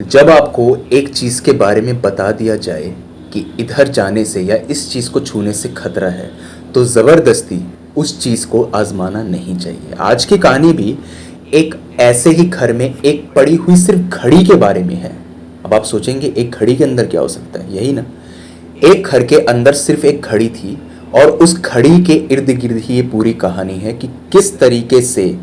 जब आपको एक चीज़ के बारे में बता दिया जाए कि इधर जाने से या इस चीज़ को छूने से खतरा है, तो ज़बरदस्ती उस चीज़ को आज़माना नहीं चाहिए। आज की कहानी भी एक ऐसे ही घर में एक पड़ी हुई सिर्फ घड़ी के बारे में है। अब आप सोचेंगे एक घड़ी के अंदर क्या हो सकता है? यही ना, एक घर के अंदर सिर्फ एक घड़ी थी और उस घड़ी के इर्द गिर्द ही ये पूरी कहानी है कि किस तरीके से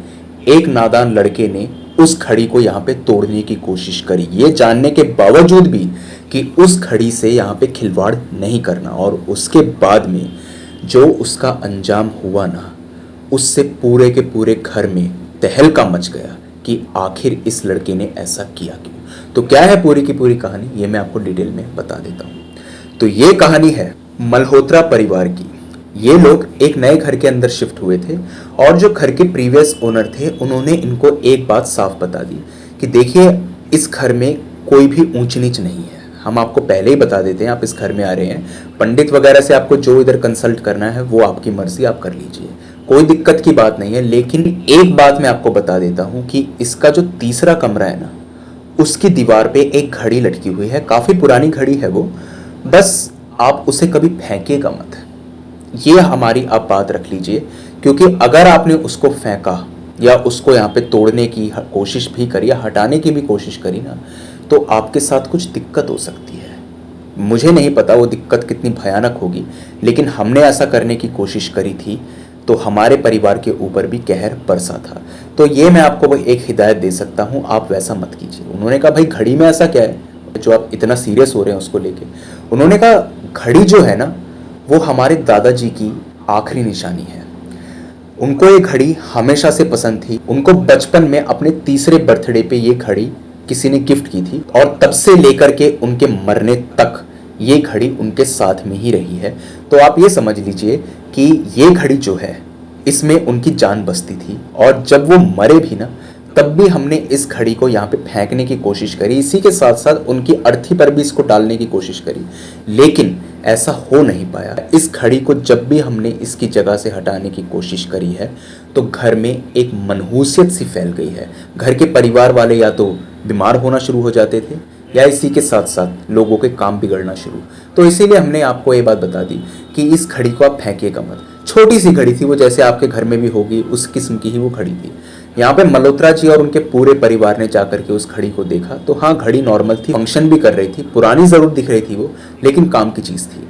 एक नादान लड़के ने उस घड़ी को यहाँ पे तोड़ने की कोशिश करी, ये जानने के बावजूद भी कि उस घड़ी से यहाँ पे खिलवाड़ नहीं करना। और उसके बाद में जो उसका अंजाम हुआ ना, उससे पूरे के पूरे घर में तहलका मच गया कि आखिर इस लड़के ने ऐसा किया क्यों। तो क्या है पूरी की पूरी कहानी, ये मैं आपको डिटेल में बता देता हूँ। तो ये कहानी है मल्होत्रा परिवार की। ये लोग एक नए घर के अंदर शिफ्ट हुए थे और जो घर के प्रीवियस ओनर थे उन्होंने इनको एक बात साफ बता दी कि देखिए, इस घर में कोई भी ऊंच नीच नहीं है। हम आपको पहले ही बता देते हैं, आप इस घर में आ रहे हैं, पंडित वगैरह से आपको जो इधर कंसल्ट करना है वो आपकी मर्जी, आप कर लीजिए, कोई दिक्कत की बात नहीं है। लेकिन एक बात मैं आपको बता देता हूँ कि इसका जो तीसरा कमरा है ना, उसकी दीवार पे एक घड़ी लटकी हुई है। काफ़ी पुरानी घड़ी है वो, बस आप उसे कभी फेंकेगा मत, ये हमारी आप बात रख लीजिए। क्योंकि अगर आपने उसको फेंका या उसको यहाँ पे तोड़ने की कोशिश भी करी या हटाने की भी कोशिश करी ना, तो आपके साथ कुछ दिक्कत हो सकती है। मुझे नहीं पता वो दिक्कत कितनी भयानक होगी, लेकिन हमने ऐसा करने की कोशिश करी थी तो हमारे परिवार के ऊपर भी कहर बरसा था। तो ये मैं आपको वो एक हिदायत दे सकता हूँ, आप वैसा मत कीजिए। उन्होंने कहा भाई घड़ी में ऐसा क्या है जो आप इतना सीरियस हो रहे हैं उसको लेके। उन्होंने कहा घड़ी जो है ना, वो हमारे दादाजी की आखिरी निशानी है। उनको ये घड़ी हमेशा से पसंद थी। उनको बचपन में अपने तीसरे बर्थडे पे ये घड़ी किसी ने गिफ्ट की थी और तब से लेकर के उनके मरने तक ये घड़ी उनके साथ में ही रही है। तो आप ये समझ लीजिए कि ये घड़ी जो है, इसमें उनकी जान बसती थी। और जब वो मरे भी ना, तब भी हमने इस घड़ी को यहाँ पे फेंकने की कोशिश करी, इसी के साथ साथ उनकी अर्थी पर भी इसको डालने की कोशिश करी, लेकिन ऐसा हो नहीं पाया। इस घड़ी को जब भी हमने इसकी जगह से हटाने की कोशिश करी है तो घर में एक मनहूसियत सी फैल गई है। घर के परिवार वाले या तो बीमार होना शुरू हो जाते थे या इसी के साथ साथ लोगों के काम बिगड़ना शुरू। तो इसीलिए हमने आपको ये बात बता दी कि इस घड़ी को आप फेंकिएगा मत। छोटी सी घड़ी थी वो, जैसे आपके घर में भी होगी उस किस्म की ही वो घड़ी थी। यहाँ पे मल्होत्रा जी और उनके पूरे परिवार ने जाकर के उस घड़ी को देखा तो हाँ, घड़ी नॉर्मल थी, फंक्शन भी कर रही थी, पुरानी जरूर दिख रही थी वो, लेकिन काम की चीज़ थी।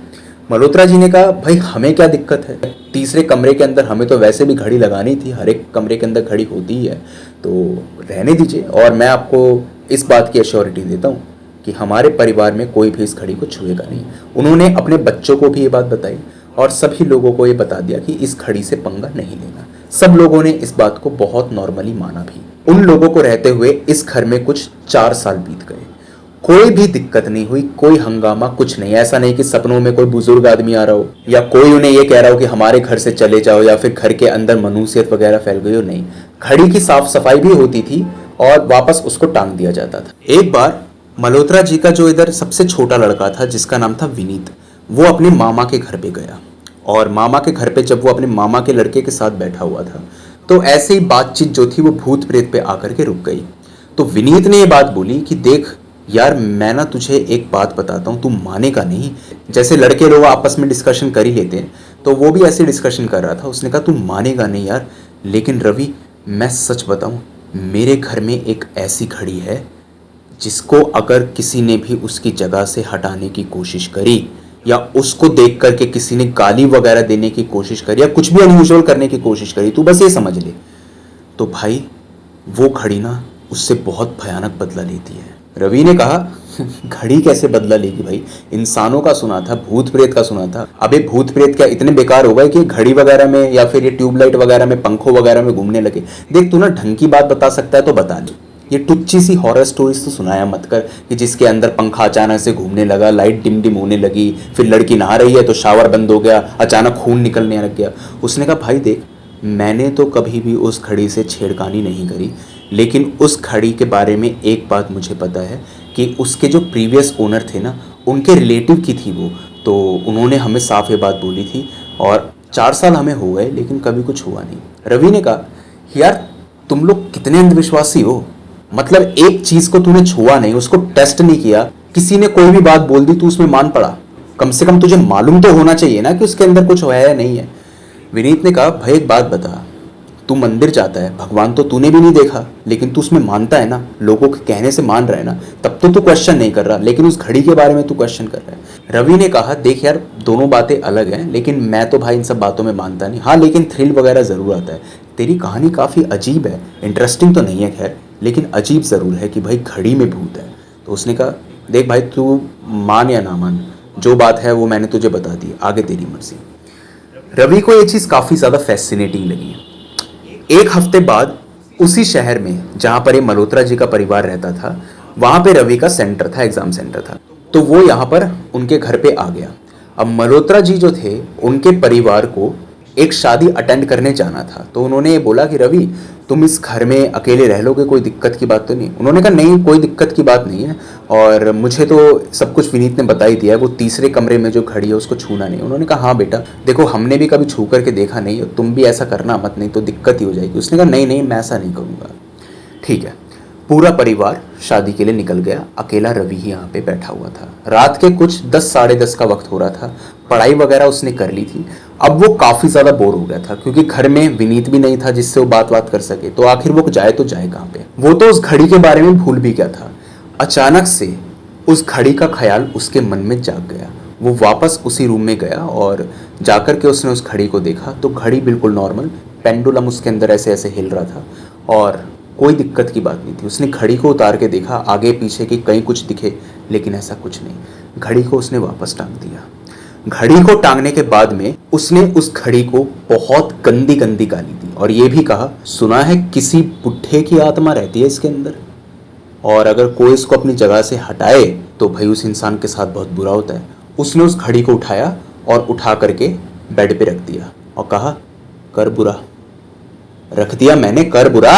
मल्होत्रा जी ने कहा भाई हमें क्या दिक्कत है, तीसरे कमरे के अंदर हमें तो वैसे भी घड़ी लगानी थी, हर एक कमरे के अंदर घड़ी होती ही है, तो रहने दीजिए। और मैं आपको इस बात की एश्योरिटी देता हूँ कि हमारे परिवार में कोई भी इस घड़ी को छुएगा नहीं। उन्होंने अपने बच्चों को भी ये बात बताई और सभी लोगों को ये बता दिया कि इस घड़ी से पंगा नहीं लेना। सब लोगों ने इस बात को बहुत नॉर्मली माना भी। उन लोगों को रहते हुए इस घर में कुछ 4 साल बीत गए, कोई भी दिक्कत नहीं हुई, कोई हंगामा कुछ नहीं। ऐसा नहीं कि सपनों में कोई बुजुर्ग आदमी आ रहा हो या कोई उन्हें ये कह रहा हो कि हमारे घर से चले जाओ या फिर घर के अंदर मनूसियत वगैरह फैल गई हो, नहीं। घड़ी की साफ सफाई भी होती थी और वापस उसको टांग दिया जाता था। एक बार मल्होत्रा जी का जो इधर सबसे छोटा लड़का था जिसका नाम था विनीत, वो अपने मामा के घर पे गया। और मामा के घर पे जब वो अपने मामा के लड़के के साथ बैठा हुआ था तो ऐसे ही बातचीत जो थी वो भूत प्रेत पे आकर के रुक गई। तो विनीत ने ये बात बोली कि देख यार, मैं ना तुझे एक बात बताता हूँ, तू मानेगा नहीं। जैसे लड़के लोग आपस में डिस्कशन कर ही लेते हैं, तो वो भी ऐसे डिस्कशन कर रहा था। उसने कहा तू मानेगा नहीं यार, लेकिन रवि मैं सच बताऊँ, मेरे घर में एक ऐसी घड़ी है जिसको अगर किसी ने भी उसकी जगह से हटाने की कोशिश करी या उसको देख करके किसी ने गाली वगैरह देने की कोशिश करी या कुछ भी अनयूजुअल करने की कोशिश करी, तू बस ये समझ ले, तो भाई वो घड़ी ना उससे बहुत भयानक बदला लेती है। रवि ने कहा घड़ी कैसे बदला लेगी भाई, इंसानों का सुना था, भूत प्रेत का सुना था। अबे भूत प्रेत क्या इतने बेकार हो गए कि घड़ी वगैरह में या फिर ये ट्यूबलाइट वगैरह में, पंखों वगैरह में घूमने लगे। देख तू ना ढंग की बात बता सकता है तो बता दे, ये टुच्ची सी हॉरर स्टोरीज तो सुनाया मत कर कि जिसके अंदर पंखा अचानक से घूमने लगा, लाइट डिम डिम होने लगी, फिर लड़की नहा रही है तो शावर बंद हो गया, अचानक खून निकलने लग गया। उसने कहा भाई देख, मैंने तो कभी भी उस घड़ी से छेड़खानी नहीं करी, लेकिन उस घड़ी के बारे में एक बात मुझे पता है कि उसके जो प्रीवियस ओनर थे ना, उनके रिलेटिव की थी वो, तो उन्होंने हमें साफ ये बात बोली थी और 4 साल हमें हो गए लेकिन कभी कुछ हुआ नहीं। रवि ने कहा यार तुम लोग कितने अंधविश्वासी हो, मतलब एक चीज को तूने छुआ नहीं, उसको टेस्ट नहीं किया, किसी ने कोई भी बात बोल दी तू उसमें मान पड़ा। कम से कम तुझे मालूम तो होना चाहिए ना कि उसके अंदर कुछ है या नहीं है। विनीत ने कहा भाई एक बात बता, तू मंदिर जाता है, भगवान तो तूने भी नहीं देखा, लेकिन तू उसमें मानता है ना, लोगों के कहने से मान रहा है ना, तब तो तू क्वेश्चन नहीं कर रहा, लेकिन उस घड़ी के बारे में तू क्वेश्चन कर रहा है। रवि ने कहा देख यार, दोनों बातें अलग हैं, लेकिन मैं तो भाई इन सब बातों में मानता नहीं। हाँ लेकिन थ्रिल वगैरह ज़रूर आता है। तेरी कहानी काफ़ी अजीब है, इंटरेस्टिंग तो नहीं है खैर, लेकिन अजीब ज़रूर है कि भाई घड़ी में भूत है। तो उसने कहा देख भाई, तू मान या ना मान, जो बात है वो मैंने तुझे बता दी, आगे तेरी मर्जी। रवि को ये चीज़ काफ़ी ज़्यादा फैसिनेटिंग लगी। एक हफ्ते बाद उसी शहर में जहाँ पर ये मल्होत्रा जी का परिवार रहता था, वहाँ पे रवि का सेंटर था, एग्ज़ाम सेंटर था। तो वो यहाँ पर उनके घर पे आ गया। अब मल्होत्रा जी जो थे, उनके परिवार को एक शादी अटेंड करने जाना था। तो उन्होंने ये बोला कि रवि तुम इस घर में अकेले रह लोगे, कोई दिक्कत की बात तो नहीं? उन्होंने कहा नहीं, कोई दिक्कत की बात नहीं है, और मुझे तो सब कुछ विनीत ने बता ही दिया है, वो तीसरे कमरे में जो घड़ी है उसको छूना नहीं। उन्होंने कहा हाँ बेटा, देखो हमने भी कभी छू करके देखा नहीं, तुम भी ऐसा करना मत, नहीं तो दिक्कत ही हो जाएगी। उसने कहा नहीं नहीं, मैं ऐसा नहीं करूँगा। ठीक है, पूरा परिवार शादी के लिए निकल गया, अकेला रवि ही यहाँ पे बैठा हुआ था। रात के कुछ 10 साढ़े 10 का वक्त हो रहा था। पढ़ाई वगैरह उसने कर ली थी। अब वो काफ़ी ज़्यादा बोर हो गया था, क्योंकि घर में विनीत भी नहीं था जिससे वो बात कर सके। तो आखिर वो जाए तो जाए कहाँ पे? वो तो उस घड़ी के बारे में भूल भी गया था। अचानक से उस घड़ी का ख्याल उसके मन में जाग गया। वो वापस उसी रूम में गया और जाकर के उसने उस घड़ी को देखा, तो घड़ी बिल्कुल नॉर्मल, पेंडुलम उसके अंदर ऐसे ऐसे हिल रहा था और कोई दिक्कत की बात नहीं थी। उसने घड़ी को उतार के देखा आगे पीछे कि कहीं कुछ दिखे, लेकिन ऐसा कुछ नहीं। घड़ी को उसने वापस टांग दिया। घड़ी को टांगने के बाद में उसने उस घड़ी को बहुत गंदी गंदी गाली दी और ये भी कहा, सुना है किसी बुढ़े की आत्मा रहती है इसके अंदर, और अगर कोई इसको अपनी जगह से हटाए तो भाई उस इंसान के साथ बहुत बुरा होता है। उसने उस घड़ी को उठाया और उठा करके बेड पे रख दिया और कहा, कर बुरा। रख दिया मैंने, कर बुरा।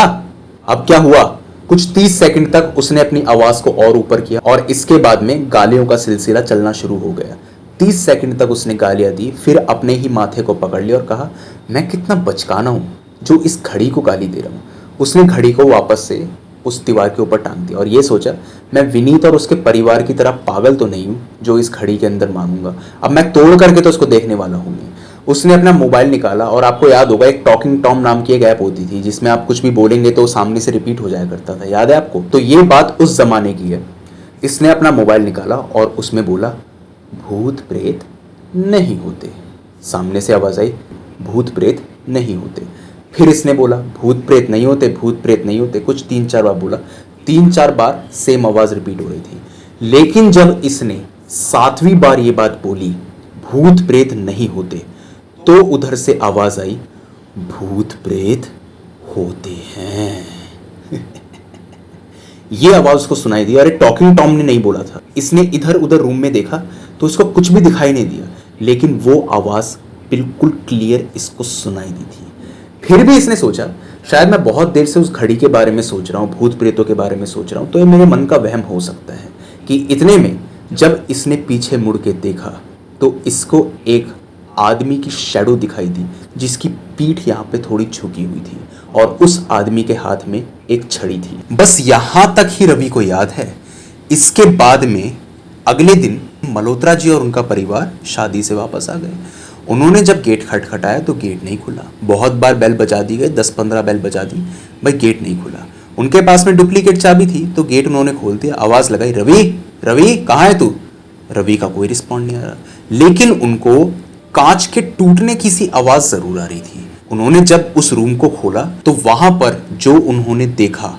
अब क्या हुआ? कुछ 30 सेकंड तक उसने अपनी आवाज को और ऊपर किया और इसके बाद में गालियों का सिलसिला चलना शुरू हो गया। 30 सेकंड तक उसने गालियां दी, फिर अपने ही माथे को पकड़ लिया और कहा, मैं कितना बचकाना हूं जो इस घड़ी को गाली दे रहा हूं। उसने घड़ी को वापस से उस दीवार के ऊपर टांग दिया और ये सोचा, मैं विनीत और उसके परिवार की तरह पागल तो नहीं हूं जो इस घड़ी के अंदर मानूंगा। अब मैं तोड़ करके तो उसको देखने वाला हूं नहीं। उसने अपना मोबाइल निकाला और आपको याद होगा एक टॉकिंग टॉम नाम की एक ऐप होती थी जिसमें आप कुछ भी बोलेंगे तो सामने से रिपीट हो जाया करता था, याद है आपको? तो ये बात उस जमाने की है। इसने अपना मोबाइल निकाला और उसमें बोला, भूत प्रेत नहीं होते। सामने से आवाज आई, भूत प्रेत नहीं होते। फिर इसने बोला, भूत प्रेत नहीं होते, भूत प्रेत नहीं होते। कुछ 3-4 बार बोला, 3-4 बार सेम आवाज रिपीट हो रही थी। लेकिन जब इसने 7वीं बार ये बात बोली, भूत प्रेत नहीं होते, तो उधर से आवाज आई, भूत प्रेत होते हैं। ये आवाज उसको सुनाई दी। अरे टॉकिंग टॉम ने नहीं बोला था। इसने इधर उधर रूम में देखा तो उसको कुछ भी दिखाई नहीं दिया, लेकिन वो आवाज बिल्कुल क्लियर इसको सुनाई दी थी। फिर भी इसने सोचा, शायद मैं बहुत देर से उस घड़ी के बारे में सोच रहा हूँ, भूत प्रेतों के बारे में सोच रहा हूँ, तो ये मेरे मन का वहम हो सकता है। कि इतने में जब इसने पीछे मुड़ के देखा तो इसको एक आदमी की शैडो दिखाई दी, जिसकी पीठ यहाँ पे थोड़ी झुकी हुई थी और उस आदमी के हाथ में एक छड़ी थी। बस यहाँ तक ही रवि को याद है। इसके बाद में अगले दिन मल्होत्रा जी और उनका परिवार शादी से वापस आ गए। उन्होंने जब गेट खटखटाया तो गेट नहीं खुला। बहुत बार बेल बजा दी गई, 10-15 बेल बजा दी, भाई गेट नहीं खुला। उनके पास में डुप्लीकेट चाबी थी तो गेट उन्होंने खोल दिया। आवाज लगाई, रवि रवि कहाँ है तू? रवि का कोई रिस्पॉन्ड नहीं आ रहा, लेकिन उनको कांच के टूटने की सी आवाज जरूर आ रही थी। उन्होंने जब उस रूम को खोला तो वहां पर जो उन्होंने देखा,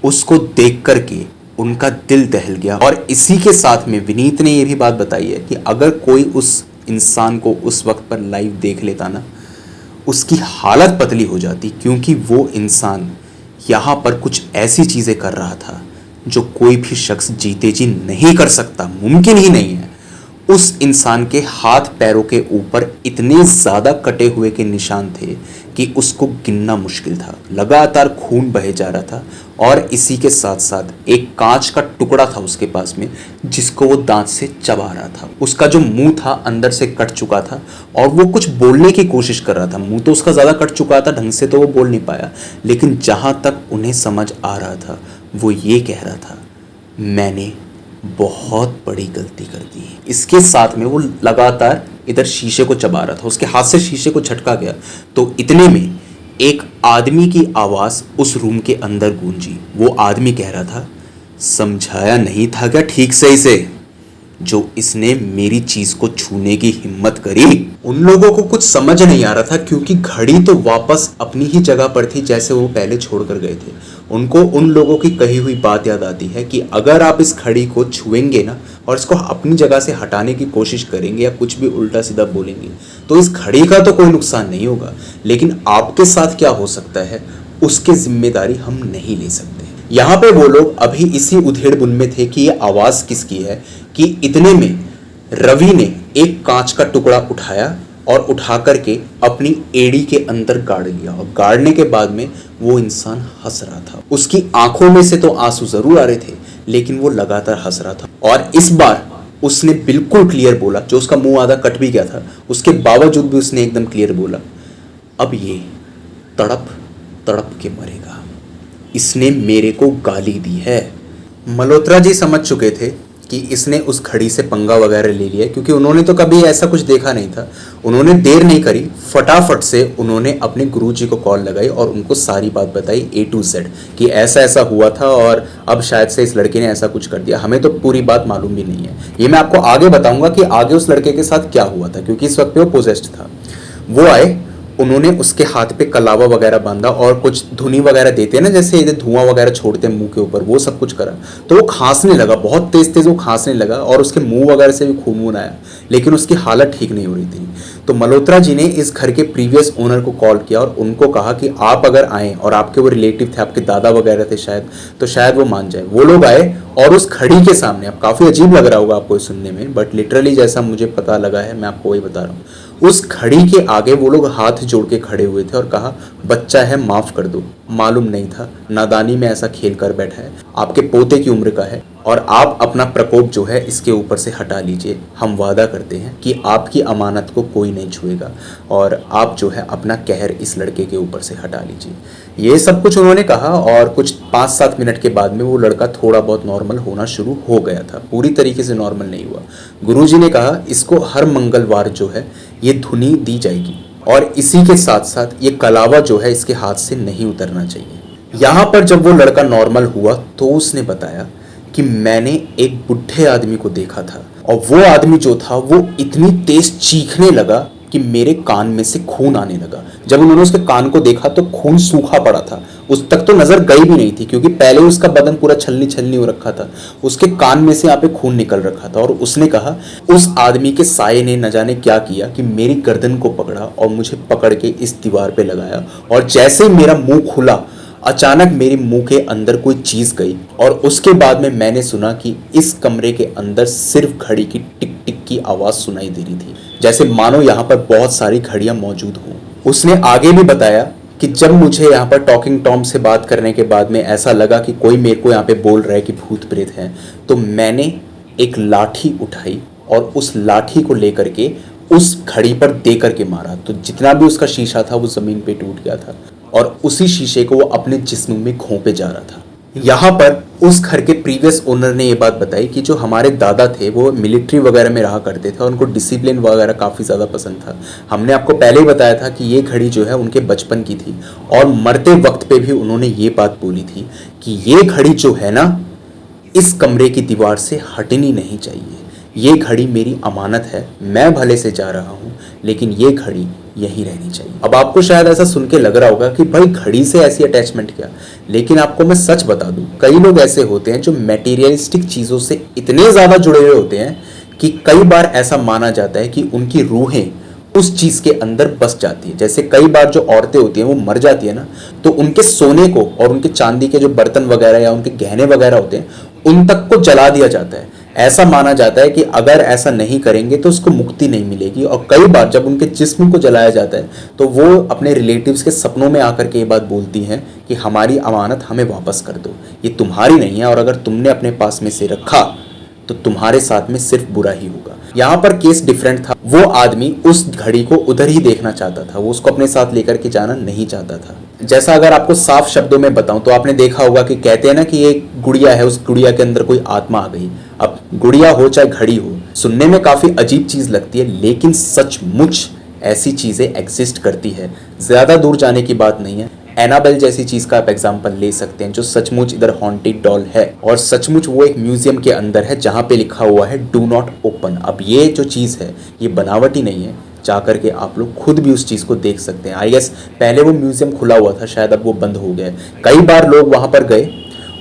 उसको देख करके उनका दिल दहल गया। और इसी के साथ में विनीत ने यह भी बात बताई है कि अगर कोई उस इंसान को उस वक्त पर लाइव देख लेता ना, उसकी हालत पतली हो जाती, क्योंकि वो इंसान यहाँ पर कुछ ऐसी चीज़ें कर रहा था जो कोई भी शख्स जीते जी नहीं कर सकता, मुमकिन ही नहीं है। उस इंसान के हाथ पैरों के ऊपर इतने ज़्यादा कटे हुए के निशान थे कि उसको गिनना मुश्किल था। लगातार खून बहे जा रहा था और इसी के साथ साथ एक कांच का टुकड़ा था उसके पास में, जिसको वो दांत से चबा रहा था। उसका जो मुंह था अंदर से कट चुका था और वो कुछ बोलने की कोशिश कर रहा था। मुंह तो उसका ज़्यादा कट चुका था, ढंग से तो वो बोल नहीं पाया, लेकिन जहाँ तक उन्हें समझ आ रहा था वो ये कह रहा था, मैंने बहुत बड़ी गलती कर दी। इसके साथ में वो लगातार इधर शीशे को चबा रहा था, उसके हाथ से शीशे को झटका गया। तो इतने में एक आदमी की आवाज़ उस रूम के अंदर गूंजी। वो आदमी कह रहा था, समझाया नहीं था क्या ठीक सही से? जो इसने मेरी चीज को छूने की हिम्मत करी। उन लोगों को कुछ समझ नहीं आ रहा था, क्योंकि घड़ी तो वापस अपनी ही जगह पर थी जैसे वो पहले छोड़कर गए थे। उनको उन लोगों की कही हुई बात याद आती है कि अगर आप इस घड़ी को छुएंगे ना और इसको अपनी जगह से हटाने की कोशिश करेंगे या कुछ भी उल्टा सीधा बोलेंगे तो इस घड़ी का तो कोई नुकसान नहीं होगा, लेकिन आपके साथ क्या हो सकता है उसकी जिम्मेदारी हम नहीं ले सकते। यहाँ पे वो लोग अभी इसी उधेड़ बुन में थे कि ये आवाज़ किसकी है, कि इतने में रवि ने एक कांच का टुकड़ा उठाया और उठा करके अपनी एड़ी के अंदर गाड़ लिया। और गाड़ने के बाद में वो इंसान हंस रहा था। उसकी आंखों में से तो आंसू जरूर आ रहे थे, लेकिन वो लगातार हंस रहा था। और इस बार उसने बिल्कुल क्लियर बोला, जो उसका मुंह आधा कट भी गया था उसके बावजूद भी उसने एकदम क्लियर बोला, अब ये तड़प तड़प के मरेगा, इसने मेरे को गाली दी है। मल्होत्रा जी समझ चुके थे कि इसने उस घड़ी से पंगा वगैरह ले लिया, क्योंकि उन्होंने तो कभी ऐसा कुछ देखा नहीं था। उन्होंने देर नहीं करी, फटाफट से उन्होंने अपने गुरुजी को कॉल लगाई और उनको सारी बात बताई A to Z कि ऐसा ऐसा हुआ था और अब शायद से इस लड़के ने ऐसा कुछ कर दिया। हमें तो पूरी बात मालूम भी नहीं है, ये मैं आपको आगे बताऊंगा कि आगे उस लड़के के साथ क्या हुआ था, क्योंकि इस वक्त पे वो पोजेस्ड था। वो आए, उन्होंने उसके हाथ पे कलावा वगैरह बांधा और कुछ धुनी वगैरह देते हैं ना, जैसे इधर धुआं वगैरह छोड़ते हैं मुंह के ऊपर, वो सब कुछ करा। तो वो खांसने लगा, बहुत तेज तेज वो खांसने लगा और उसके मुंह वगैरह से भी खून वून आया, लेकिन उसकी हालत ठीक नहीं हो रही थी। तो मल्होत्रा जी ने इस घर के प्रीवियस ओनर को कॉल किया और उनको कहा कि आप अगर आएँ, और आपके वो रिलेटिव थे, आपके दादा वगैरह थे शायद, तो शायद वो मान जाए। वो लोग आए और उस घड़ी के सामने, अब काफ़ी अजीब लग रहा होगा आपको सुनने में, बट लिटरली जैसा मुझे पता लगा है मैं आपको वही बता रहा हूँ। उस घड़ी के आगे वो लोग हाथ जोड़ के खड़े हुए थे और कहा, बच्चा है माफ कर दो, मालूम नहीं था, नादानी में ऐसा खेल कर बैठा है, आपके पोते की उम्र का है और आप अपना प्रकोप जो है इसके ऊपर से हटा लीजिए। हम वादा करते हैं कि आपकी अमानत को कोई नहीं छुएगा और आप जो है अपना कहर इस लड़के के ऊपर से हटा लीजिए। ये सब कुछ उन्होंने कहा और कुछ 5-7 मिनट के बाद में वो लड़का थोड़ा बहुत नॉर्मल होना शुरू हो गया था, पूरी तरीके से नॉर्मल नहीं हुआ। गुरुजी ने कहा, इसको हर मंगलवार जो है ये धुनी दी जाएगी और इसी के साथ साथ ये कलावा जो है इसके हाथ से नहीं उतरना चाहिए। यहाँ पर जब वो लड़का नॉर्मल हुआ तो उसने बताया कि मैंने एक बुढ़े आदमी को देखा था और वो आदमी जो था वो इतनी तेज चीखने लगा कि मेरे कान में से खून आने लगा। जब उन्होंने उसके कान को देखा तो खून सूखा पड़ा था, उस तक तो नजर गई भी नहीं थी क्योंकि पहले उसका बदन पूरा छलनी छलनी हो रखा था। उसके कान में से यहाँ पे खून निकल रखा था और उसने कहा, उस आदमी के साये ने न जाने क्या किया कि मेरी गर्दन को पकड़ा और मुझे पकड़ के इस दीवार पे लगाया और जैसे ही मेरा मुंह खुला अचानक मेरे मुंह के अंदर कोई चीज गई और उसके बाद में मैंने सुना कि इस कमरे के अंदर सिर्फ घड़ी की टिक टिक की आवाज सुनाई दे रही थी, जैसे मानो यहाँ पर बहुत सारी घड़ियां मौजूद हों। उसने आगे भी बताया कि जब मुझे यहाँ पर टॉकिंग टॉम से बात करने के बाद में ऐसा लगा कि कोई मेरे को यहाँ पे बोल रहा है कि भूत प्रेत है, तो मैंने एक लाठी उठाई और उस लाठी को लेकर के उस घड़ी पर दे करके मारा, तो जितना भी उसका शीशा था वो जमीन पे टूट गया था और उसी शीशे को वो अपने जिस्म में घोंपे जा रहा था। यहाँ पर उस घर के प्रीवियस ओनर ने ये बात बताई कि जो हमारे दादा थे वो मिलिट्री वगैरह में रहा करते थे और उनको डिसिप्लिन वगैरह काफ़ी ज़्यादा पसंद था। हमने आपको पहले ही बताया था कि ये घड़ी जो है उनके बचपन की थी और मरते वक्त पे भी उन्होंने ये बात बोली थी कि ये घड़ी जो है ना इस कमरे की दीवार से हटनी नहीं चाहिए। ये घड़ी मेरी अमानत है, मैं भले से जा रहा हूँ लेकिन ये घड़ी यहीं रहनी चाहिए। अब आपको शायद ऐसा सुन के लग रहा होगा कि भाई घड़ी से ऐसी अटैचमेंट क्या, लेकिन आपको मैं सच बता दूं, कई लोग ऐसे होते हैं जो मटेरियलिस्टिक चीज़ों से इतने ज़्यादा जुड़े हुए होते हैं कि कई बार ऐसा माना जाता है कि उनकी रूहें उस चीज़ के अंदर बस जाती है। जैसे कई बार जो औरतें होती हैं वो मर जाती है ना, तो उनके सोने को और उनके चांदी के जो बर्तन वगैरह या उनके गहने वगैरह होते हैं उन तक को जला दिया जाता है। ऐसा माना जाता है कि अगर ऐसा नहीं करेंगे तो उसको मुक्ति नहीं मिलेगी। और कई बार जब उनके जिस्म को जलाया जाता है तो वो अपने रिलेटिव्स के सपनों में आकर के ये बात बोलती हैं कि हमारी अमानत हमें वापस कर दो, ये तुम्हारी नहीं है और अगर तुमने अपने पास में से रखा तो तुम्हारे साथ में सिर्फ बुरा ही होगा। यहाँ पर केस डिफरेंट था। वो आदमी उस घड़ी को उधर ही देखना चाहता था, वो उसको अपने साथ लेकर के जाना नहीं चाहता था। जैसा अगर आपको साफ शब्दों में बताऊं तो आपने देखा होगा कि कहते हैं ना कि एक गुड़िया है, उस गुड़िया के अंदर कोई आत्मा आ गई। अब गुड़िया हो चाहे घड़ी हो, सुनने में काफी अजीब चीज लगती है, लेकिन सचमुच ऐसी चीजें एग्जिस्ट करती है। ज्यादा दूर जाने की बात नहीं है, एनाबेल जैसी चीज का आप एग्जांपल ले सकते हैं, जो सचमुच इधर हॉन्टेड डॉल है और सचमुच वो एक म्यूजियम के अंदर है जहां पे लिखा हुआ है डू नॉट ओपन। अब ये जो चीज है ये बनावटी नहीं है, जा करके आप लोग खुद भी उस चीज़ को देख सकते हैं। आई गेस पहले वो म्यूजियम खुला हुआ था, शायद अब वो बंद हो गया है। कई बार लोग वहां पर गए,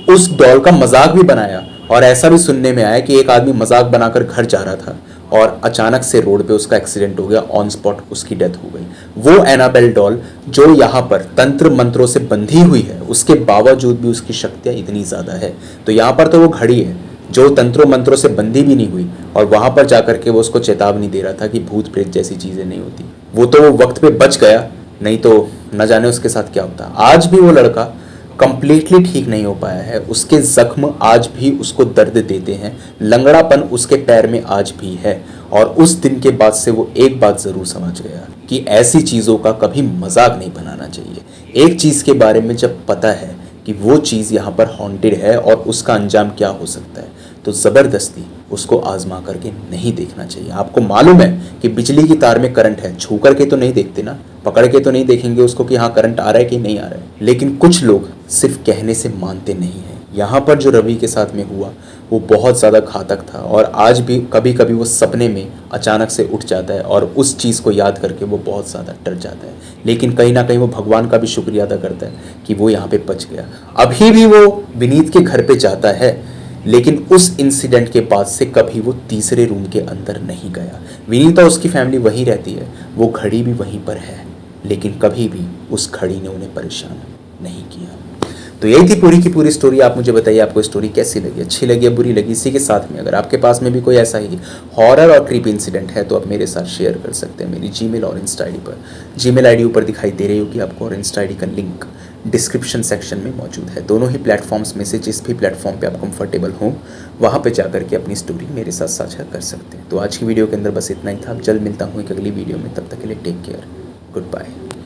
उस डॉल का मजाक भी बनाया, और ऐसा भी सुनने में आया कि एक आदमी मजाक बनाकर घर जा रहा था और अचानक से रोड पे उसका एक्सीडेंट हो गया, ऑन स्पॉट उसकी डेथ हो गई। वो एनाबेल डॉल जो यहाँ पर तंत्र मंत्रों से बंधी हुई है, उसके बावजूद भी उसकी शक्तियाँ इतनी ज़्यादा है। तो यहाँ पर तो वो घड़ी है जो तंत्रों मंत्रों से बंधी भी नहीं हुई, और वहां पर जाकर के वो उसको चेतावनी दे रहा था कि भूत प्रेत जैसी चीजें नहीं होती। वो तो वो वक्त पे बच गया, नहीं तो न जाने उसके साथ क्या होता। आज भी वो लड़का कंप्लीटली ठीक नहीं हो पाया है, उसके जख्म आज भी उसको दर्द देते हैं, लंगड़ापन उसके पैर में आज भी है। और उस दिन के बाद से वो एक बात जरूर समझ गया कि ऐसी चीजों का कभी मजाक नहीं बनाना चाहिए। एक चीज के बारे में जब पता है कि वो चीज़ यहाँ पर हॉन्टेड है और उसका अंजाम क्या हो सकता है, तो ज़बरदस्ती उसको आजमा करके नहीं देखना चाहिए। आपको मालूम है कि बिजली की तार में करंट है, छू करके तो नहीं देखते ना, पकड़ के तो नहीं देखेंगे उसको कि हाँ करंट आ रहा है कि नहीं आ रहा है। लेकिन कुछ लोग सिर्फ कहने से मानते नहीं हैं। यहाँ पर जो रवि के साथ में हुआ वो बहुत ज़्यादा घातक था, और आज भी कभी कभी वो सपने में अचानक से उठ जाता है और उस चीज़ को याद करके वो बहुत ज़्यादा डर जाता है। लेकिन कहीं ना कहीं वो भगवान का भी शुक्रिया अदा करता है कि वो यहाँ पे बच गया। अभी भी वो विनीत के घर पे जाता है, लेकिन उस इंसिडेंट के बाद से कभी वो तीसरे रूम के अंदर नहीं गया। विनीत और उसकी फैमिली वहीं रहती है, वो घड़ी भी वहीं पर है, लेकिन कभी भी उस घड़ी ने उन्हें परेशान नहीं किया। तो यही थी पूरी की पूरी स्टोरी। आप मुझे बताइए आपको स्टोरी कैसी लगी, अच्छी लगी या बुरी लगी। इसी के साथ में अगर आपके पास में भी कोई ऐसा ही हॉरर और क्रीपी इंसिडेंट है तो आप मेरे साथ शेयर कर सकते हैं मेरी जीमेल और इंस्टा आईडी पर। जीमेल आईडी ऊपर दिखाई दे रही होगी आपको, और इंस्टा आईडी का लिंक डिस्क्रिप्शन सेक्शन में मौजूद है। दोनों ही प्लेटफॉर्म्स में से जिस भी प्लेटफॉर्म पे आप कंफर्टेबल हों वहाँ पे जाकर के अपनी स्टोरी मेरे साथ साझा कर सकते हैं। तो आज की वीडियो के अंदर बस इतना ही था। अब जल्द मिलता हूँ एक अगली वीडियो में, तब तक के लिए टेक केयर, गुड बाय।